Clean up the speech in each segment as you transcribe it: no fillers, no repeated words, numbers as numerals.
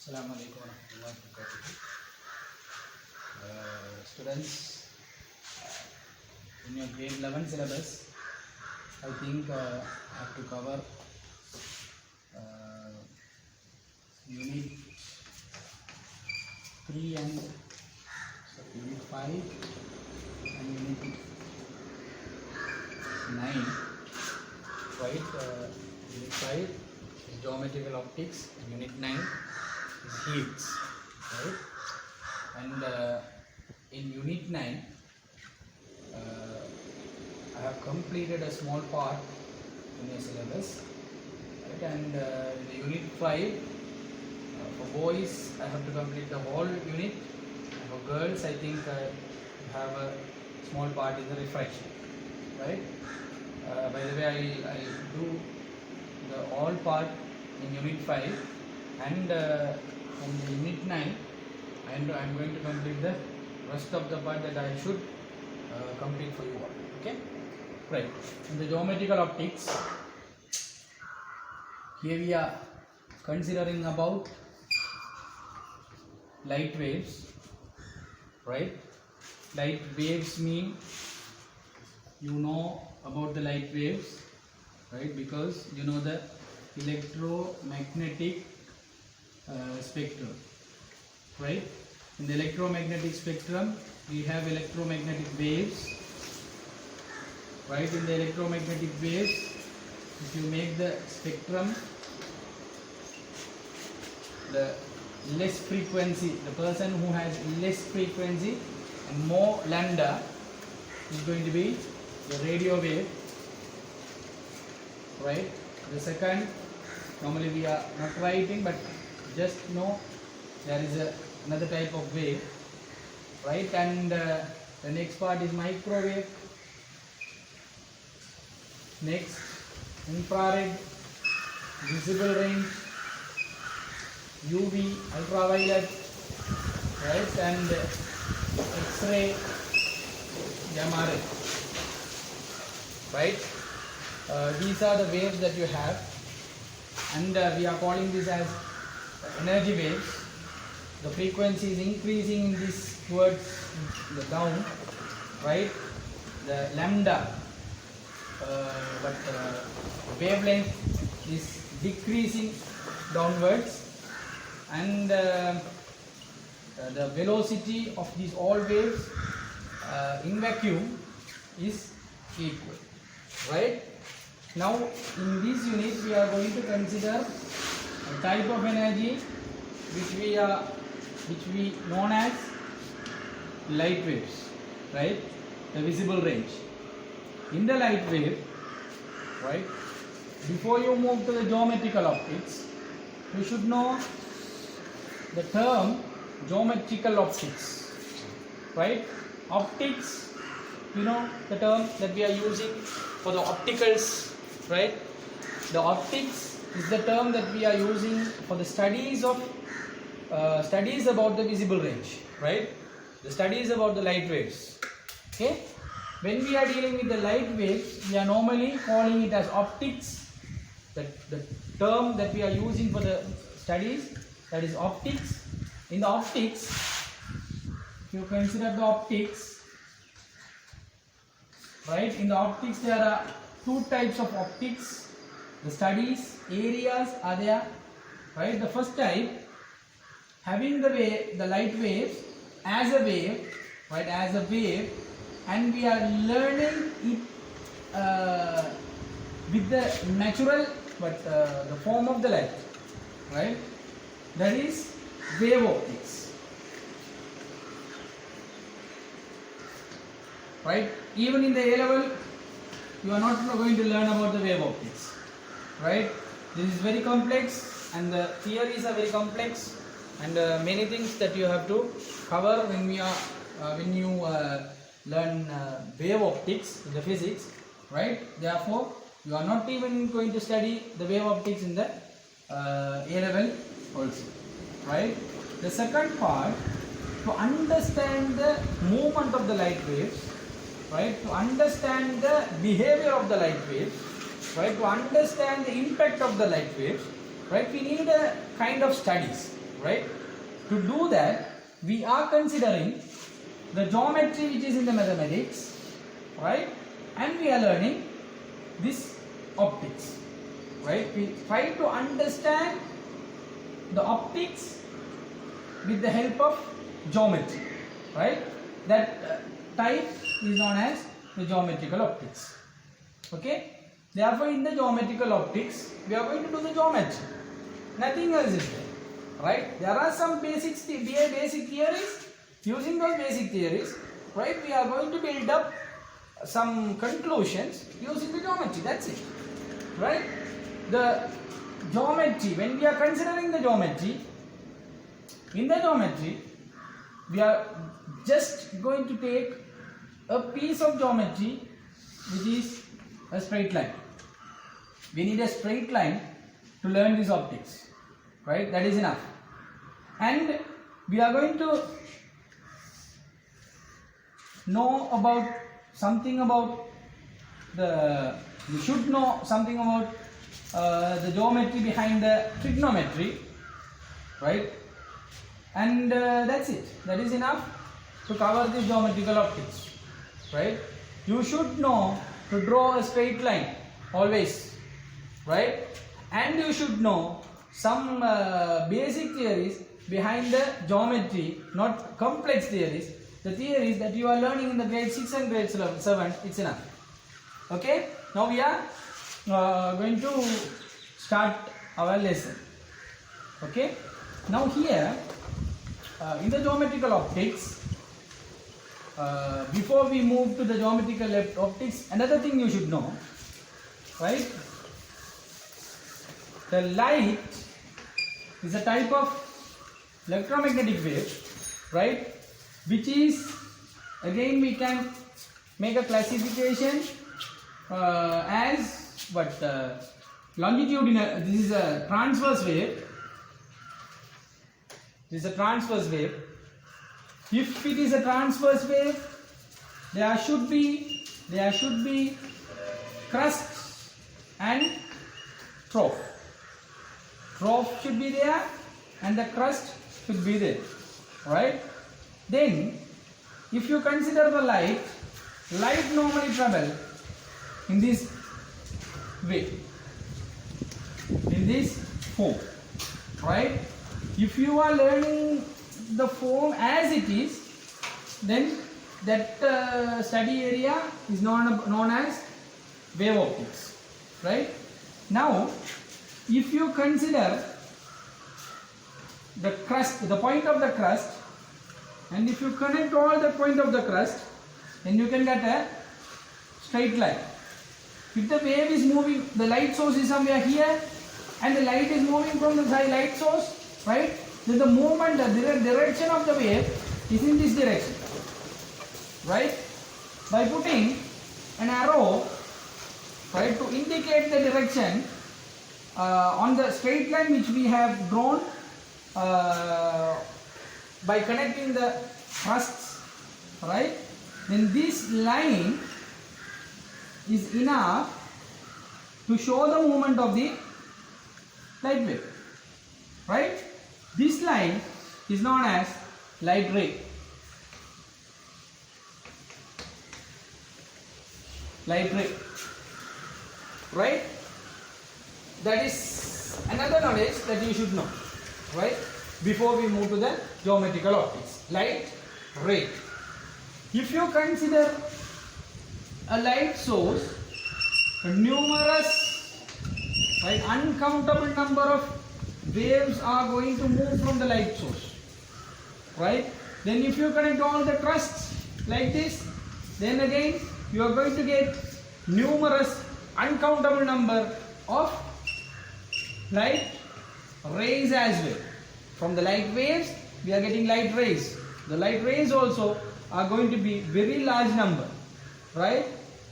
Assalamu alaikum warahmatullahi wabarakatuh. Students, in your grade 11 syllabus, I think I have to cover unit 3 and unit 5 and unit 9, right? Unit 5 is geometrical optics and unit 9 is heats, right? And in unit 9 I have completed a small part in your syllabus, right? And in the unit 5 for boys I have to complete the whole unit, and for girls I think I have a small part in the refraction, right? By the way, I'll do the all part in unit 5, and from the unit 9 I'm going to complete the rest of the part that I should complete for you all. Okay, right. In the geometrical optics, here we are considering about light waves, right? Light waves mean you know about the light waves, right? Because you know the electromagnetic spectrum, right? In the electromagnetic spectrum we have electromagnetic waves, right? In the electromagnetic waves, if you make the spectrum, the less frequency, the person who has less frequency and more lambda is going to be the radio wave, right? The second, normally we are not writing, but just know there is another type of wave, right? And the next part is microwave, next infrared, visible range, UV, ultraviolet, right? And X-ray, gamma ray, right? These are the waves that you have, and we are calling this as energy waves. The frequency is increasing in this towards the down, right? The lambda, but wavelength is decreasing downwards, and the velocity of these all waves in vacuum is equal, right? Now in this unit we are going to consider a type of energy which we known as light waves, right? The visible range. In the light wave, right, before you move to the geometrical optics, you should know the term geometrical optics, right? Optics, you know the term that we are using for the opticals, right? The optics is the term that we are using for the studies of studies about the visible range, right? The studies about the light waves. Okay, when we are dealing with the light waves, we are normally calling it as optics. The term that we are using for the studies, that is optics. In the optics, if you consider the optics, right? In the optics there are two types of optics. The studies areas are there, right? The first type, having the light waves as a wave, right? As a wave, and we are learning it with the natural, but the form of the light, right? That is wave optics, right? Even in the A level, you are not going to learn about the wave optics, right? This is very complex, and the theories are very complex, and many things that you have to cover when you learn wave optics in the physics, right? Therefore, you are not even going to study the wave optics in the A level also, right? The second part, to understand the movement of the light waves, right? To understand the behavior of the light waves, right? To understand the impact of the light waves, right? We need a kind of studies, right? To do that, we are considering the geometry which is in the mathematics, right? And we are learning this optics, right? We try to understand the optics with the help of geometry, right? That type is known as the geometrical optics. Okay? Therefore, in the geometrical optics, we are going to do the geometry. Nothing else is there, right? There are some basic theories. Using those basic theories, right, we are going to build up some conclusions using the geometry. That's it, right? The geometry, when we are considering the geometry, in the geometry, we are just going to take a piece of geometry which is a straight line. We need a straight line to learn these optics, right? That is enough. And we are going to know about something about we should know something about the geometry behind the trigonometry, right? And that's it. That is enough to cover the geometrical optics, right? You should know to draw a straight line always, right? And you should know some basic theories behind the geometry, not complex theories. The theories that you are learning in the grade 6 and grade 7, it's enough. Okay? Now we are going to start our lesson. Okay? Now here, in the geometrical optics, before we move to the geometrical optics, another thing you should know, right? The light is a type of electromagnetic wave, right? Which is, again, we can make a classification as what? Longitudinal. This is a transverse wave. This is a transverse wave. If it is a transverse wave, there should be crust and trough. Trough should be there and the crust should be there, right? Then, if you consider the light normally travels in this way, in this form, right? If you are learning the form as it is, then that study area is known as wave optics, right? Now, if you consider the crust, the point of the crust, and if you connect all the point of the crust, then you can get a straight line. If the wave is moving, the light source is somewhere here, and the light is moving from the light source, right? Then the movement, the direction of the wave is in this direction, right? By putting an arrow, right, to indicate the direction on the straight line which we have drawn by connecting the crusts, right? Then this line is enough to show the movement of the light wave, right? This line is known as light ray. Light ray, right? That is another knowledge that you should know, right? Before we move to the geometrical optics. Light ray. If you consider a light source, numerous, right, uncountable number of waves are going to move from the light source, right? Then if you connect all the crusts like this, then again you are going to get numerous uncountable number of light rays as well. From the light waves, we are getting light rays. The light rays also are going to be very large number, right?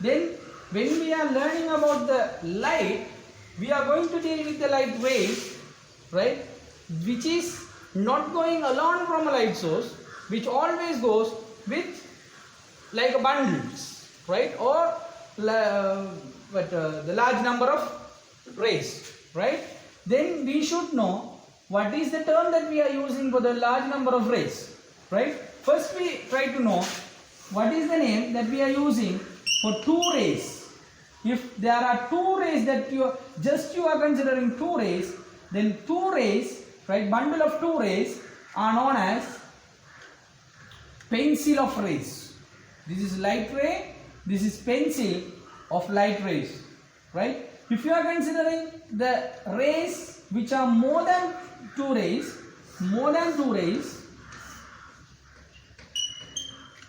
Then when we are learning about the light, we are going to deal with the light rays, right? Which is not going alone from a light source, which always goes with like a bundles, right? Or the large number of rays, right? Then we should know what is the term that we are using for the large number of rays, right? First we try to know what is the name that we are using for 2 rays. If there are 2 rays that you are considering 2 rays, then 2 rays, right, bundle of 2 rays are known as pencil of rays. This is light ray, this is pencil of light rays, right? If you are considering the rays which are more than 2 rays,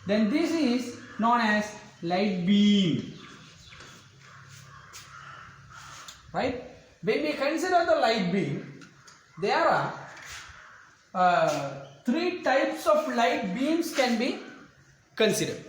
then this is known as light beam, right? When we consider the light beam, there are 3 types of light beams can be considered.